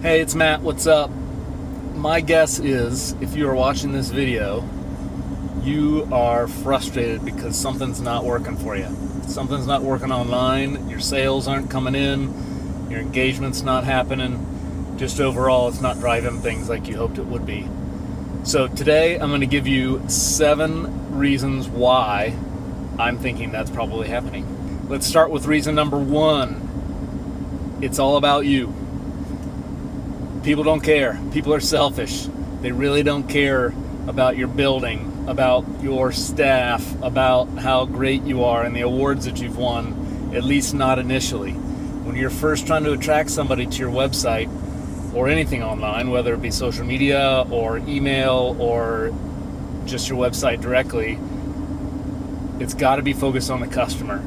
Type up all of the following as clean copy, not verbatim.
Hey, it's Matt. What's up? My guess is if you are watching this video, you are frustrated because something's not working for you. Something's not working online, your sales aren't coming in, your engagement's not happening, just overall it's not driving things like you hoped it would be. So today I'm going to give you 7 reasons why I'm thinking that's probably happening. Let's start with reason number 1. It's all about you. People don't care. People are selfish. They really don't care about your building, about your staff, about how great you are and the awards that you've won, at least not initially. When you're first trying to attract somebody to your website or anything online, whether it be social media or email or just your website directly, it's got to be focused on the customer.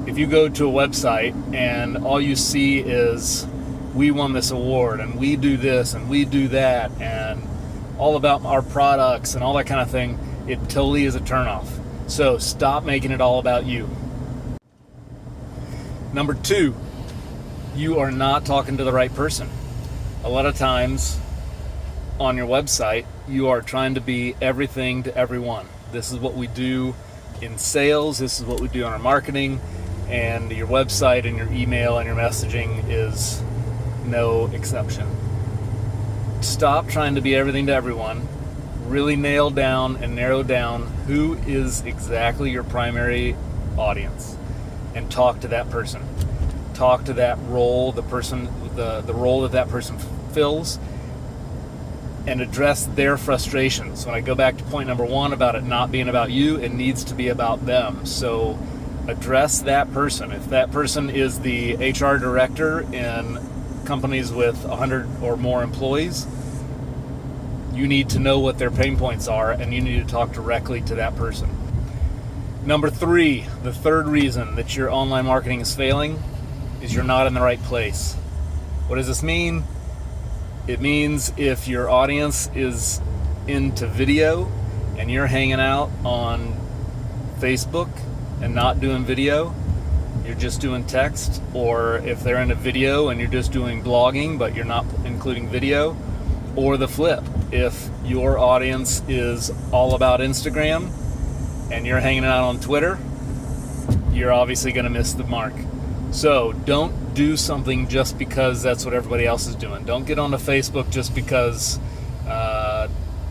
If you go to a website and all you see is we won this award and we do this and we do that and all about our products and all that kind of thing, it totally is a turnoff. So stop making it all about you. Number 2, you are not talking to the right person. A lot of times on your website, you are trying to be everything to everyone. This is what we do in sales. This is what we do in our marketing, and your website and your email and your messaging is no exception. Stop trying to be everything to everyone. Really nail down and narrow down who is exactly your primary audience and talk to that person. Talk to that role, the role that person fills, and address their frustrations. When I go back to point number 1 about it not being about you, it needs to be about them. So address that person. If that person is the HR director in companies with 100 or more employees, you need to know what their pain points are and you need to talk directly to that person. Number 3, the third reason that your online marketing is failing is you're not in the right place. What does this mean? It means if your audience is into video and you're hanging out on Facebook and not doing video, you're just doing text, or if they're in a video and you're just doing blogging but you're not including video, or the flip, if your audience is all about Instagram and you're hanging out on Twitter, you're obviously going to miss the mark. So don't do something just because that's what everybody else is doing. Don't get onto Facebook just because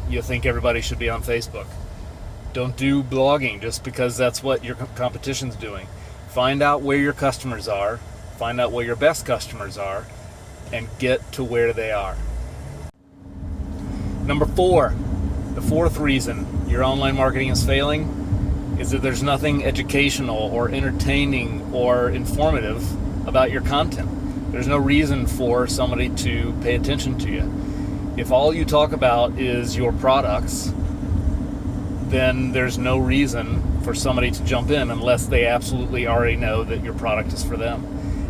you think everybody should be on Facebook. Don't do blogging just because that's what your competition's doing. Find out where your customers are, find out where your best customers are, and get to where they are. Number 4, the fourth reason your online marketing is failing is that there's nothing educational or entertaining or informative about your content. There's no reason for somebody to pay attention to you. If all you talk about is your products, then there's no reason for somebody to jump in unless they absolutely already know that your product is for them.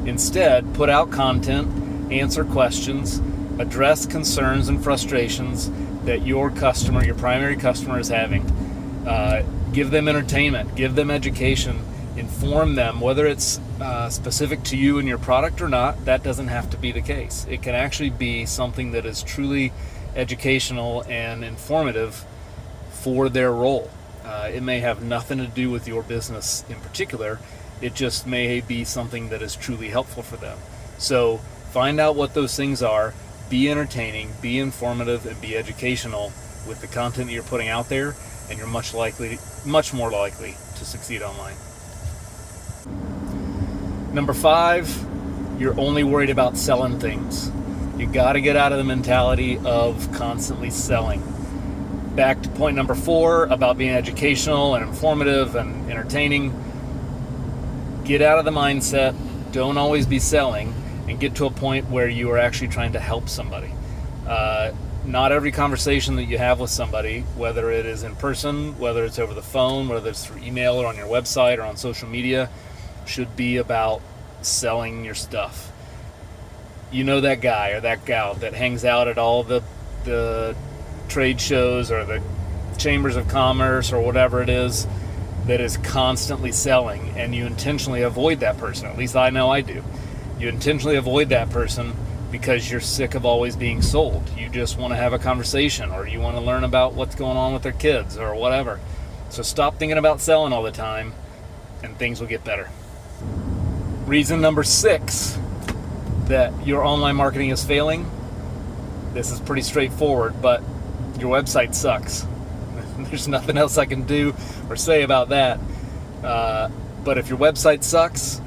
Instead, put out content, answer questions, address concerns and frustrations that your customer, your primary customer, is having. Give them entertainment, give them education, inform them, whether it's specific to you and your product or not. That doesn't have to be the case. It can actually be something that is truly educational and informative for their role. It may have nothing to do with your business in particular. It just may be something that is truly helpful for them. So find out what those things are, be entertaining, be informative, and be educational with the content that you're putting out there, and you're much more likely to succeed online. Number 5, you're only worried about selling things. You got to get out of the mentality of constantly selling. Back to point number 4 about being educational and informative and entertaining. Get out of the mindset, don't always be selling, and get to a point where you are actually trying to help somebody. Not every conversation that you have with somebody, whether it is in person, whether it's over the phone, whether it's through email or on your website or on social media, should be about selling your stuff. You know that guy or that gal that hangs out at all the trade shows or the chambers of commerce or whatever it is that is constantly selling, and you intentionally avoid that person. At least I know I do. You intentionally avoid that person because you're sick of always being sold. You just want to have a conversation, or you want to learn about what's going on with their kids or whatever. So stop thinking about selling all the time and things will get better. Reason number 6 that your online marketing is failing. This is pretty straightforward, but your website sucks. There's nothing else I can do or say about that. But if your website sucks,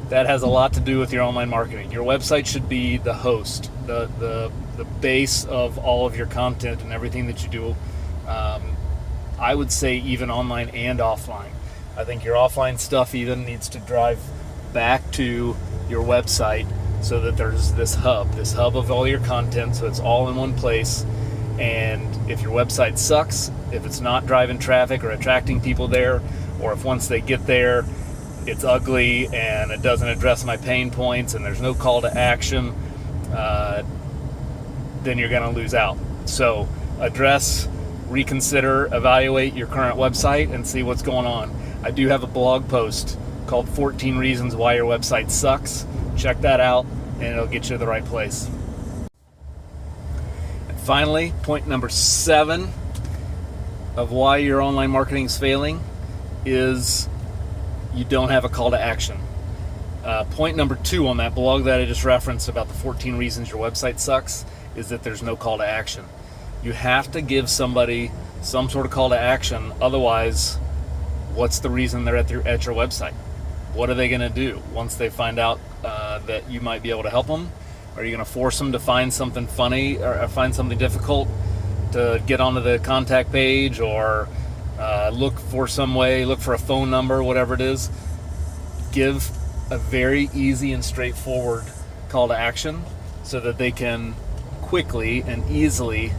that has a lot to do with your online marketing. Your website should be the host, the base of all of your content and everything that you do. I would say even online and offline. I think your offline stuff even needs to drive back to your website so that there's this hub of all your content, so it's all in one place. And if your website sucks, if it's not driving traffic or attracting people there, or if once they get there, it's ugly and it doesn't address my pain points and there's no call to action, then you're going to lose out. So address, reconsider, evaluate your current website and see what's going on. I do have a blog post called 14 Reasons Why Your Website Sucks. Check that out and it'll get you to the right place. And finally, point number 7 of why your online marketing is failing is you don't have a call to action. Point number 2 on that blog that I just referenced about the 14 reasons your website sucks is that there's no call to action. You have to give somebody some sort of call to action. Otherwise, what's the reason they're at your website? What are they going to do once they find out that you might be able to help them? Are you going to force them to find something funny or find something difficult to get onto the contact page, or look for a phone number, whatever it is? Give a very easy and straightforward call to action so that they can quickly and easily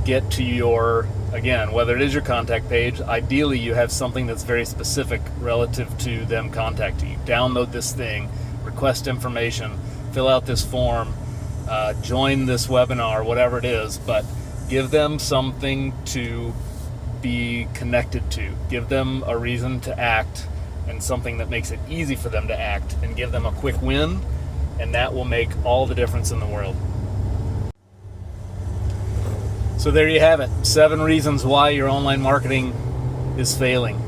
get to your, again, whether it is your contact page. Ideally you have something that's very specific relative to them contacting you. Download this thing, request information, fill out this form, join this webinar, whatever it is, but give them something to be connected to. Give them a reason to act and something that makes it easy for them to act, and give them a quick win, and that will make all the difference in the world. So there you have it, 7 reasons why your online marketing is failing.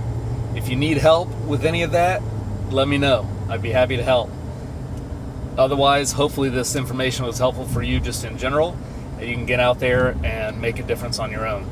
If you need help with any of that, let me know. I'd be happy to help. Otherwise, hopefully this information was helpful for you just in general, and you can get out there and make a difference on your own.